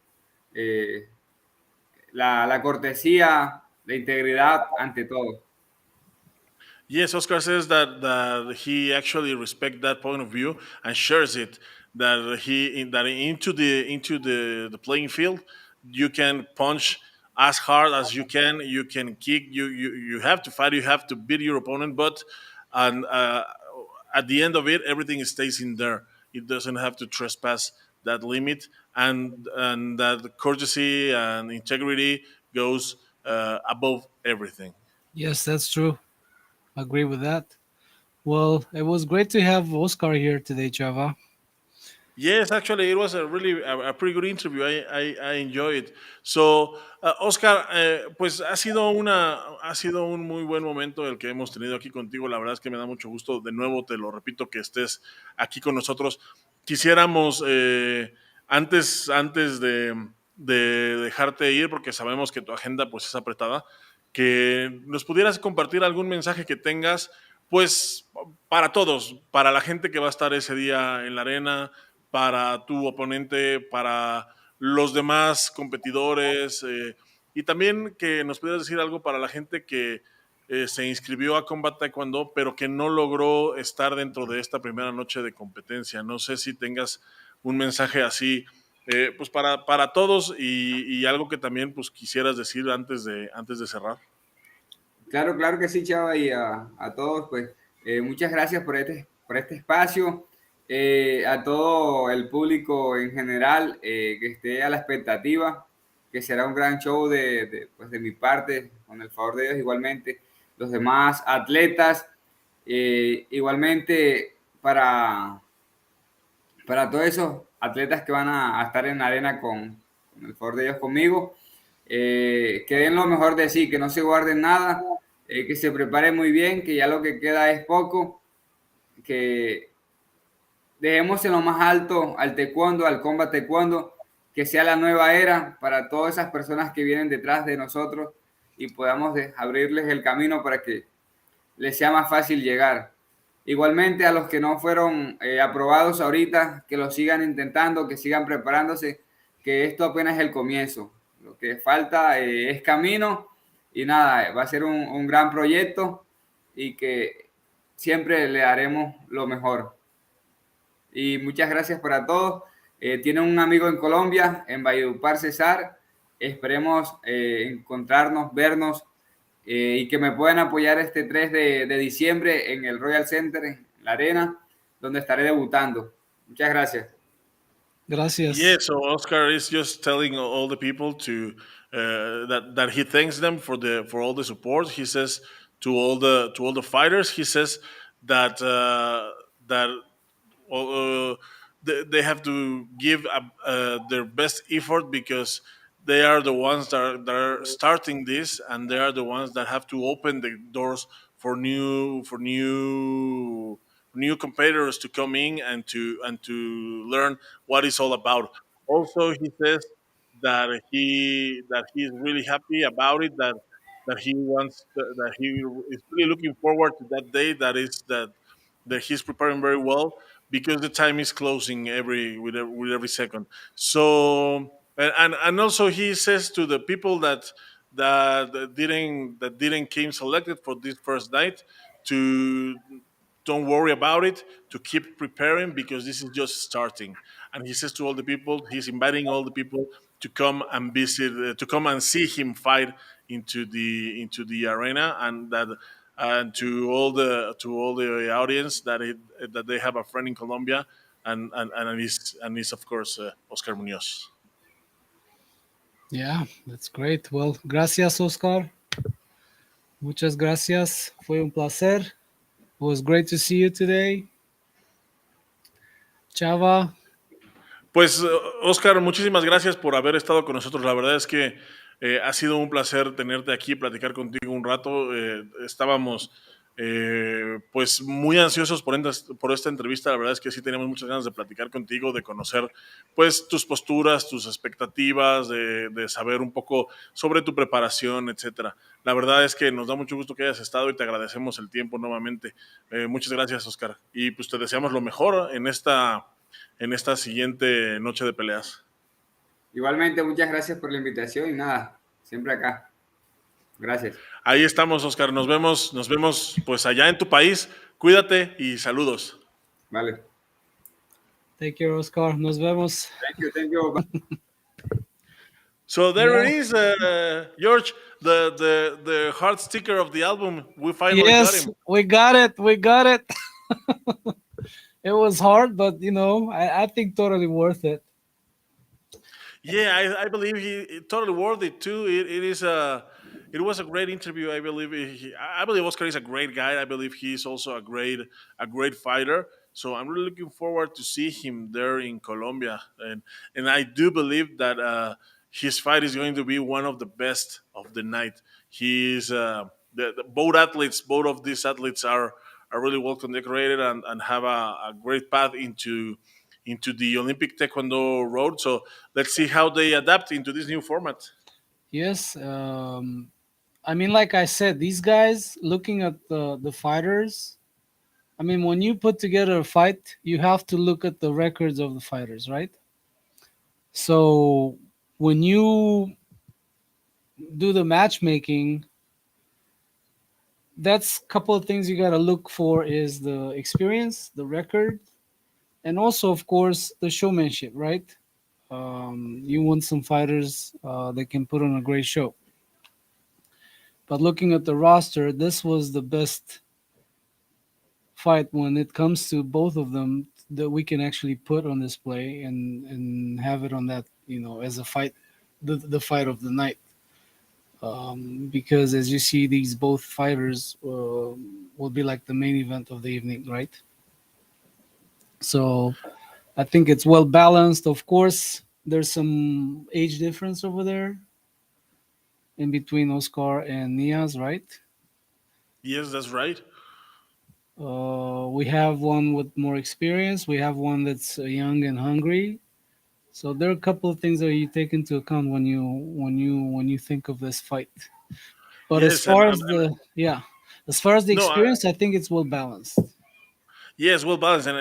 eh, la cortesía, la integridad ante todo. Yes, Oscar says that he actually respects that point of view and shares it. That into the playing field, you can punch as hard as you can. You can kick. You have to fight. You have to beat your opponent. But and at the end of it, everything stays in there. It doesn't have to trespass that limit, and that courtesy and integrity goes above everything. Yes, that's true. Agree with that. Well, it was great to have Oscar here today, Chava. Yes, actually, it was a pretty good interview. I enjoy it. So, Oscar, pues ha sido un muy buen momento el que hemos tenido aquí contigo. La verdad es que me da mucho gusto. De nuevo, te lo repito, que estés aquí con nosotros. Quisiéramos, antes de dejarte ir, porque sabemos que tu agenda pues es apretada, que nos pudieras compartir algún mensaje que tengas, pues para todos, para la gente que va a estar ese día en la arena, para tu oponente, para los demás competidores, y también que nos pudieras decir algo para la gente que se inscribió a Combat Taekwondo, pero que no logró estar dentro de esta primera noche de competencia. No sé si tengas un mensaje así, pues para todos y algo que también pues quisieras decir antes de cerrar. Claro, claro que sí, Chava, y a todos, pues muchas gracias por este espacio, a todo el público en general que esté a la expectativa, que será un gran show pues, de mi parte, con el favor de Dios igualmente, los demás atletas, igualmente para todos esos atletas que van a estar en la arena con el favor de Dios conmigo, que den lo mejor de sí, que no se guarden nada, que se preparen muy bien, que ya lo que queda es poco, que dejemos en lo más alto al taekwondo, al combat taekwondo, que sea la nueva era para todas esas personas que vienen detrás de nosotros y podamos abrirles el camino para que les sea más fácil llegar. Igualmente a los que no fueron aprobados ahorita, que lo sigan intentando, que sigan preparándose, que esto apenas es el comienzo. Lo que falta es camino y nada, va a ser un gran proyecto y que siempre le haremos lo mejor. Y muchas gracias para todos. Tienen un amigo en Colombia, en Valledupar, Cesar. Esperemos encontrarnos, vernos y que me puedan apoyar este 3 de diciembre en el Royal Center, en la arena, donde estaré debutando. Muchas gracias. Yeah, Gracias. so Oscar is just telling all the people that he thanks them for all the support. He says to all the fighters, he says that that uh, they have to give their best effort because they are the ones that are starting this, and they are the ones that have to open the doors for new competitors to come in and to learn what it's all about. Also, he says that he is really happy about it. That he is really looking forward to that day. That he's preparing very well because the time is closing with every second. So and also he says to the people that didn't came selected for this first night to don't worry about it, to keep preparing because this is just starting. And he says to all the people, he's inviting all the people to come and visit, to come and see him fight into the arena, and to all the audience that they have a friend in Colombia, and is of course Oscar Munoz. Yeah, that's great. Well, gracias, Oscar. Muchas gracias. Fue un placer. It was great to see you today. Chava, Pues, Oscar, muchísimas gracias por haber estado con nosotros. La verdad es que ha sido un placer tenerte aquí, platicar contigo un rato. Estábamos pues muy ansiosos por esta entrevista. La verdad es que sí teníamos muchas ganas de platicar contigo, de conocer pues tus posturas, tus expectativas, de saber un poco sobre tu preparación, etcétera. La verdad es que nos da mucho gusto que hayas estado y te agradecemos el tiempo nuevamente. Muchas gracias, Oscar. Y pues te deseamos lo mejor en esta siguiente noche de peleas. Igualmente, muchas gracias por la invitación y nada, siempre acá. Gracias. Ahí estamos, Oscar. Nos vemos pues allá en tu país. Cuídate y saludos. Vale. take care, Oscar. Nos vemos. Thank you, thank you. So there Yeah. it is, George, the heart sticker of the album. We finally got Yes, him. we got it. We got it. It was hard, but I think totally worth it. Yeah, I believe he totally worth it too. It was a great interview. I believe Oscar is a great guy. I believe he's also a great fighter. So I'm really looking forward to see him there in Colombia, and I do believe that his fight is going to be one of the best of the night. He's both of these athletes are really well decorated and have a great path into the Olympic Taekwondo road. So let's see how they adapt into this new format. Yes. I mean, like I said, these guys looking at the fighters. I mean, when you put together a fight, you have to look at the records of the fighters, right? So when you do the matchmaking, that's a couple of things you got to look for is the experience, the record, and also, of course, the showmanship, right? You want some fighters that can put on a great show. But looking at the roster, this was the best fight when it comes to both of them that we can actually put on display and have it on that as a fight, the fight of the night. Because as you see, these both fighters will be like the main event of the evening, right? So I think it's well balanced. Of course, there's some age difference over there in between Oscar and Niaz, right? Yes, that's right. We have one with more experience. We have one that's young and hungry. So there are a couple of things that you take into account when you think of this fight. But as Yes, and, far and, as and the no, experience, I think it's well balanced. yes, well balanced, and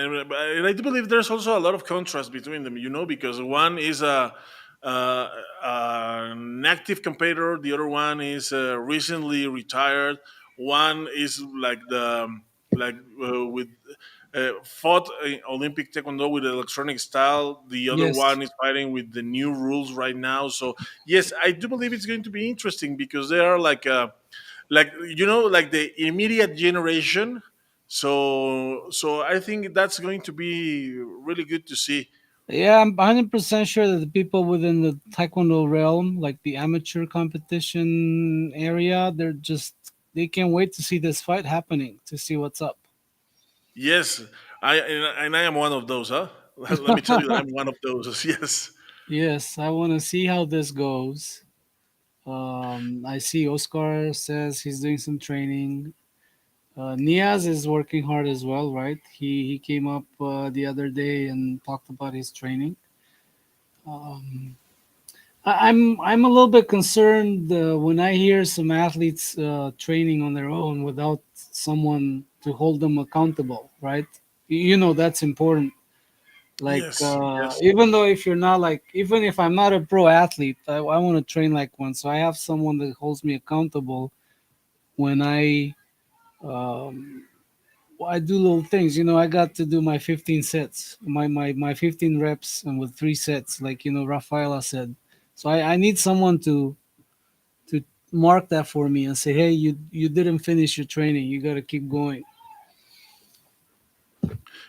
I do believe there's also a lot of contrast between them. Because one is an active competitor, the other one is recently retired. One is with fought Olympic Taekwondo with electronic style. The other Yes. one is fighting with the new rules right now. So yes, I do believe it's going to be interesting because they are like the immediate generation. So I think that's going to be really good to see. Yeah, I'm 100% sure that the people within the Taekwondo realm, like the amateur competition area, they can't wait to see this fight happening, to see what's up. Yes, I am one of those, huh? Let me tell you that I'm one of those. Yes. Yes, I want to see how this goes. I see Oscar says he's doing some training. Niaz is working hard as well, right? He came up the other day and talked about his training. Um, I'm a little bit concerned when I hear some athletes training on their own without someone to hold them accountable, right? That's important. Like Yes. Yes. even though if you're not like even if I'm not a pro athlete, I want to train like one, so I have someone that holds me accountable when um, I do little things. I got to do my 15 sets, my 15 reps, and with 3 sets, like Rafaela said. So I need someone to mark that for me and say, hey, you didn't finish your training. You got to keep going.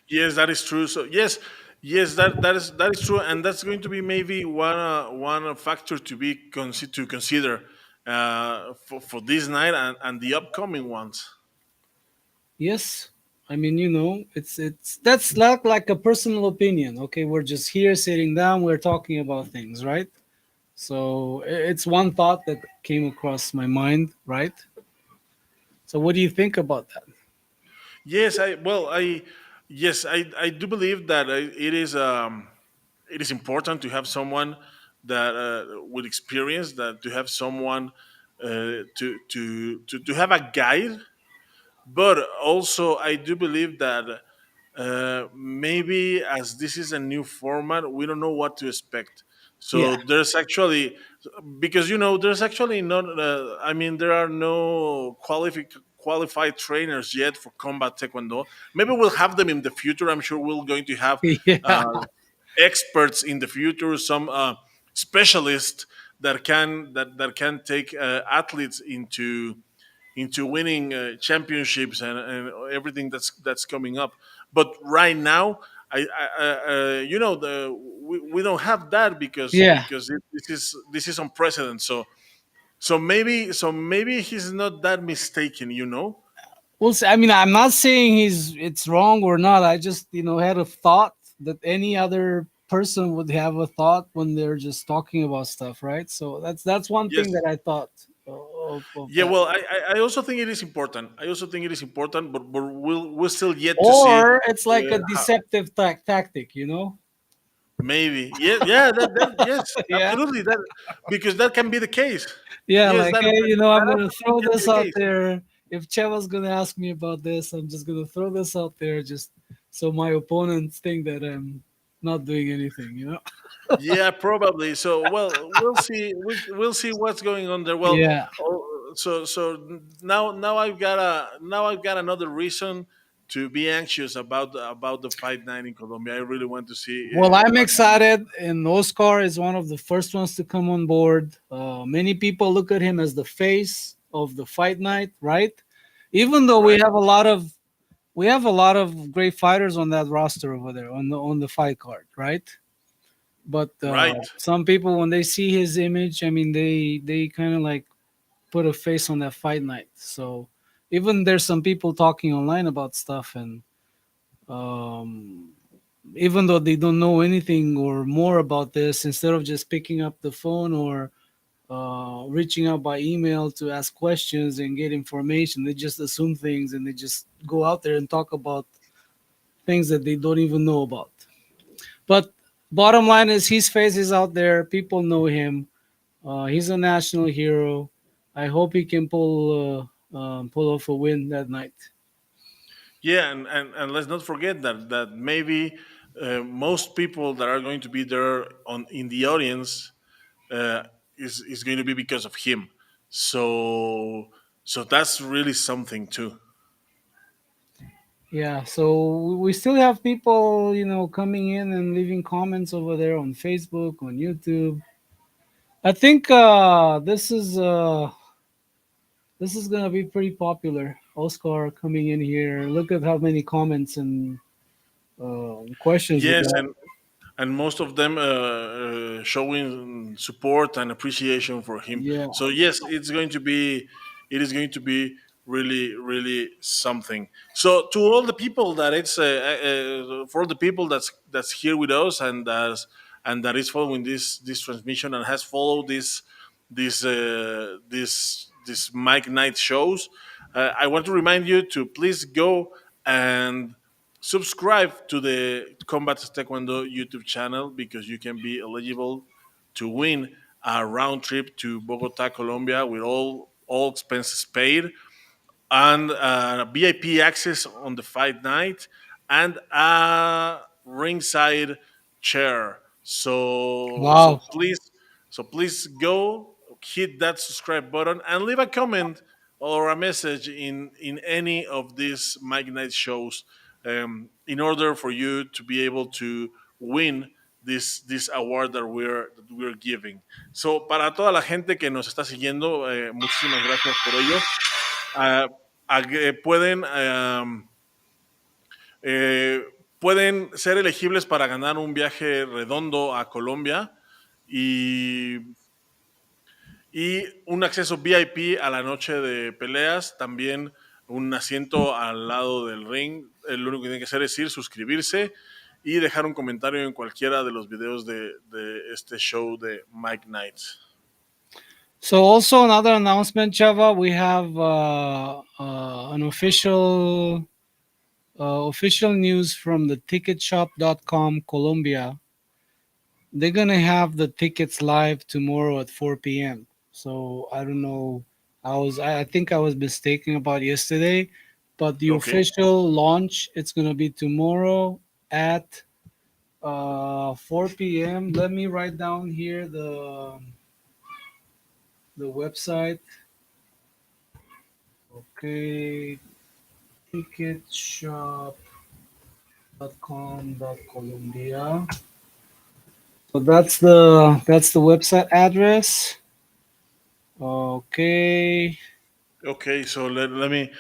Yes, that is true. So yes, that is true, and that's going to be maybe one factor to consider. for this night and the upcoming ones. Yes. I mean, it's that's like a personal opinion. Okay, we're just here sitting down, we're talking about things, right? So it's one thought that came across my mind, right? So what do you think about that? Yes, I do believe that it is important to have someone that with experience, that to have someone to have a guide. But also, I do believe that maybe as this is a new format, we don't know what to expect. Yeah. So there's actually, because there's actually not. I mean, there are no qualified trainers yet for combat taekwondo. Maybe we'll have them in the future. I'm sure we're going to have Yeah. uh, experts in the future, some specialists that can take athletes into winning championships and everything that's coming up. But right now, we don't have that Yeah. because this is unprecedented. So maybe he's not that mistaken. Well, I mean, I'm not saying it's wrong or not. I just, had a thought that any other person would have a thought when they're just talking about stuff, right? So that's one thing Yes. that I thought of Yeah. that. Well, I also think it is important. I also think it is important, but we're still yet to see. Or it's like a How, deceptive tactic. maybe. Yeah. Yeah. Yes. Yeah. Absolutely. That because that can be the case. Yeah, Yes. like, That hey, I'm gonna absolutely throw can be this the out case. there. If Cheva's gonna ask me about this, I'm just gonna throw this out there just so my opponents think that I'm not doing anything. Yeah, probably. So, well, we'll see. We'll see what's going on there. Well, Yeah. now I've got another reason to be anxious about the fight night in Colombia. I really want to see Well, I'm what. excited, and Oscar is one of the first ones to come on board. Many people look at him as the face of the fight night, right? Even though Right, we have a lot of great fighters on that roster over there on the fight card, right? But right. some people, when they see his image, I mean, they kind of like put a face on that fight night. So even there's some people talking online about stuff, and um, even though they don't know anything or more about this, instead of just picking up the phone or reaching out by email to ask questions and get information, they just assume things and they just go out there and talk about things that they don't even know about. But bottom line is his face is out there. People know him. He's a national hero. I hope he can pull off a win that night. Yeah, and let's not forget that maybe most people that are going to be there on in the audience uh, is going to be because of him. So that's really something too. Yeah, so we still have people, coming in and leaving comments over there on Facebook, on YouTube. I think this is gonna be pretty popular. Oscar coming in here. Look at how many comments and questions we Yes, got. and most of them showing support and appreciation for him. Yeah, So yes, it is going to be really something. So to all the people that for all the people that's here with us and that is following this transmission and has followed this Mike Night shows, I want to remind you to please go and subscribe to the Combat Taekwondo YouTube channel because you can be eligible to win a round trip to Bogota, Colombia, with all expenses paid, and VIP access on the fight night, and a ringside chair. wow. So please go hit that subscribe button and leave a comment or a message in any of these Mike Night shows, in order for you to be able to win this award that we're giving. So para toda la gente que nos está siguiendo, muchísimas gracias por ello. Ah, pueden, pueden ser elegibles para ganar un viaje redondo a Colombia y, y un acceso VIP a la noche de peleas, también un asiento al lado del ring. Lo único que tienen que hacer es ir, suscribirse y dejar un comentario en cualquiera de los videos de este show de Mike Knights. So also another announcement, Chava, we have an official news from the ticketshop.com Colombia. They're gonna have the tickets live tomorrow at 4 p.m. So I don't know. I think I was mistaken about yesterday, but the Okay. official launch it's gonna be tomorrow at 4 p.m. Let me write down here the website. Okay, ticketshop.com.colombia. So that's the website address. Okay. Okay, so let me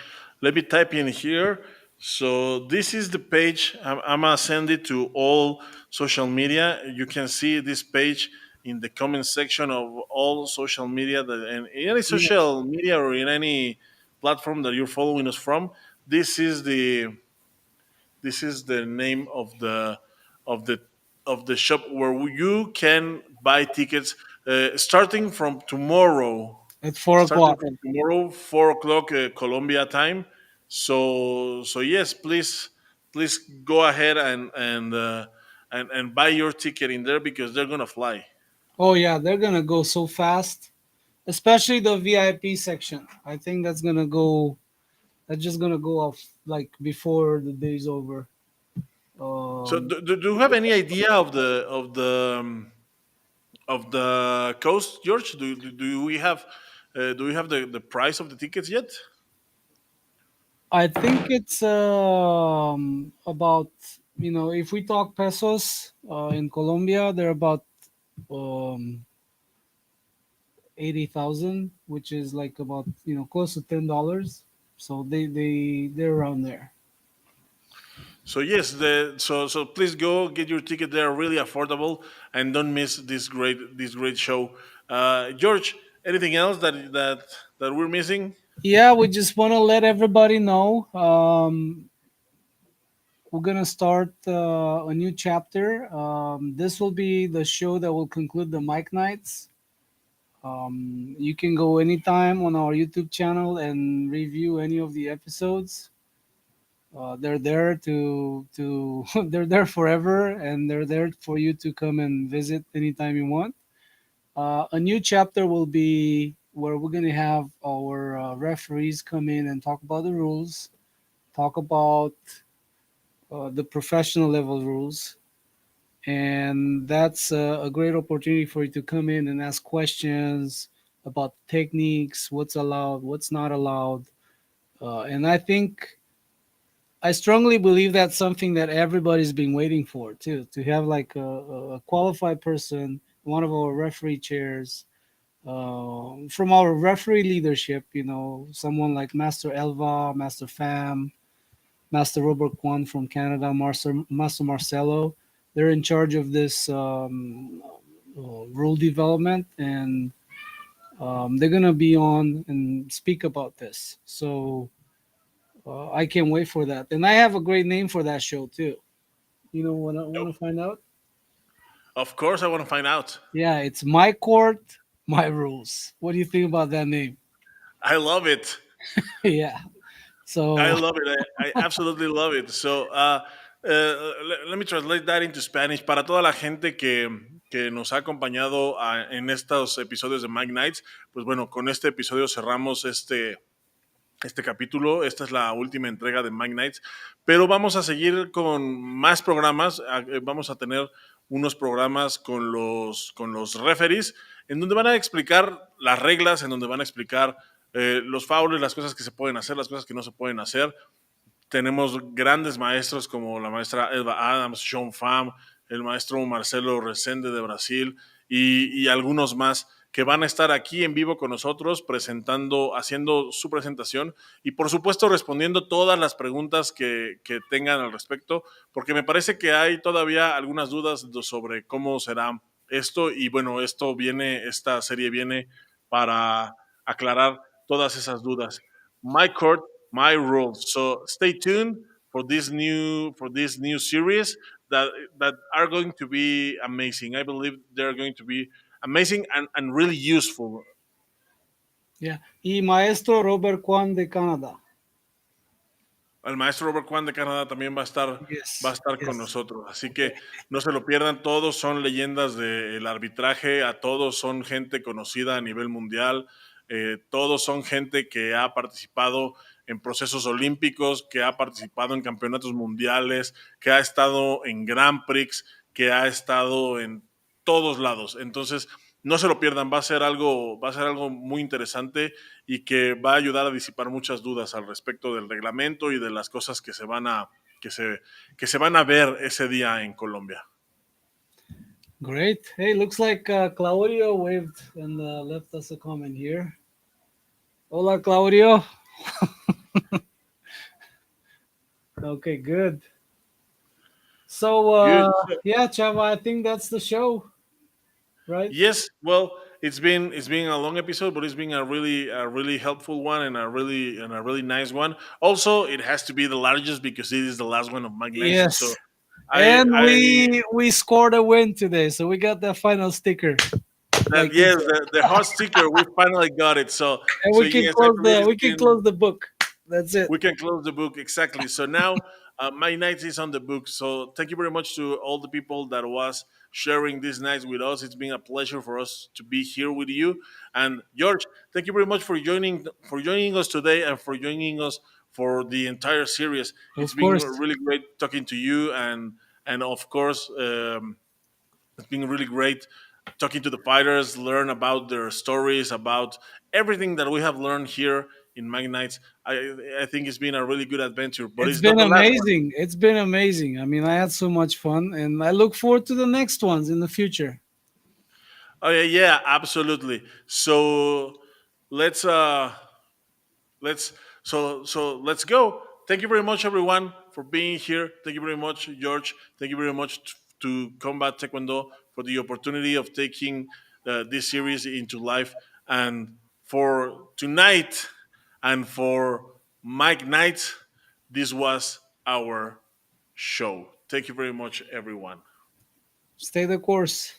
type in here. So this is the page. I'm gonna send it to all social media. You can see this page in the comment section of all social media and in any Yeah, social media or in any platform that you're following us from. This is the name of the of the shop where you can buy tickets starting from tomorrow. at 4 o'clock. Starting from tomorrow, 4 o'clock Colombia time. So yes, please go ahead and buy your ticket in there because they're gonna fly. Oh yeah, they're gonna go so fast, especially the VIP section. I think that's gonna go. That's just gonna go off like before the day's over. So Um, do you have any idea of the cost, George? Do we have the price of the tickets yet? I think it's about if we talk pesos in Colombia, they're about um, 80,000, which is like about close to $10. So they're around there. So yes, so please go get your ticket. They're really affordable, and don't miss this great show. George, anything else that we're missing? Yeah, we just want to let everybody know we're gonna start a new chapter. This will be the show that will conclude the Mike Nights. You can go anytime on our YouTube channel and review any of the episodes. They're there to they're there forever, and they're there for you to come and visit anytime you want. A new chapter will be where we're gonna have our referees come in and talk about the rules, talk about the professional level rules, and that's a great opportunity for you to come in and ask questions about techniques, what's allowed, what's not allowed, and I strongly believe that's something that everybody's been waiting for too, to have like a qualified person, one of our referee chairs, from our referee leadership, someone like Master Elva, Master Fam, Master Robert Kwan from Canada, Master Marcelo. They're in charge of this rule development, and they're gonna be on and speak about this. So I can't wait for that. And I have a great name for that show too. Want to find out? Of course, I want to find out. Yeah, it's My Court, My Rules. What do you think about that name? I love it. Yeah. I So love it. I absolutely love it. So, let me translate that into Spanish. Para toda la gente que nos ha acompañado en estos episodios de Mike Nights, pues bueno, con este episodio cerramos este capítulo. Esta es la última entrega de Mike Nights, pero vamos a seguir con más programas. Vamos a tener unos programas con los referees, en donde van a explicar las reglas, en donde van a explicar los fouls, las cosas que se pueden hacer, las cosas que no se pueden hacer. Tenemos grandes maestros como la maestra Elba Adams, Sean Pham, el maestro Marcelo Resende de Brasil y algunos más que van a estar aquí en vivo con nosotros presentando, haciendo su presentación y por supuesto respondiendo todas las preguntas que tengan al respecto, porque me parece que hay todavía algunas dudas sobre cómo será esto y bueno, esta serie viene para aclarar todas esas dudas. My court, my rules. So stay tuned for this new series that are going to be amazing. I believe they're going to be amazing and really useful. Yeah. Y maestro Robert Kwan de Canadá. El maestro Robert Kwan de Canadá también va a Yes. estar con Yes. nosotros. Así Okay. que no se lo pierdan, todos son leyendas del arbitraje, a todos son gente conocida a nivel mundial, todos son gente que ha participado en procesos olímpicos, que ha participado en campeonatos mundiales, que ha estado en Grand Prix, que ha estado en todos lados. Entonces, no se lo pierdan, va a ser algo muy interesante y que va a ayudar a disipar muchas dudas al respecto del reglamento y de las cosas que que se van a ver ese día en Colombia. Great. Hey, looks like Claudio waved and left us a comment here. Hola, Claudio. Okay, good. So, Good. yeah, Chava, I think that's the show, right? Yes, well, it's been a long episode, but it's been a really helpful one and a really nice one. Also, it has to be the largest because it is the last one of Mike Nice. Yes. So And I we scored a win today, so we got the final sticker. that Like you yes, said. the hot sticker, we finally got it. So And so we can yes, I close believe the it's we can been close the book. That's it. we can close the book exactly. So now my night is on the book. So thank you very much to all the people that was sharing these nights with us. It's been a pleasure for us to be here with you. And George, thank you very much for joining us today and for joining us for the entire series. It's Of been course. really great talking to you and of course it's been really great talking to the fighters, learn about their stories, about everything that we have learned here in Magnites. I think it's been a really good adventure, but It's it's not been the last one. amazing. It's been amazing. I mean, I had so much fun and I look forward to the next ones in the future. Oh yeah, absolutely. So let's let's let's go. Thank you very much, everyone, for being here. Thank you very much, George. Thank you very much to Combat Taekwondo for the opportunity of taking this series into life. And for tonight, and for Mike Knight, this was our show. Thank you very much, everyone. Stay the course.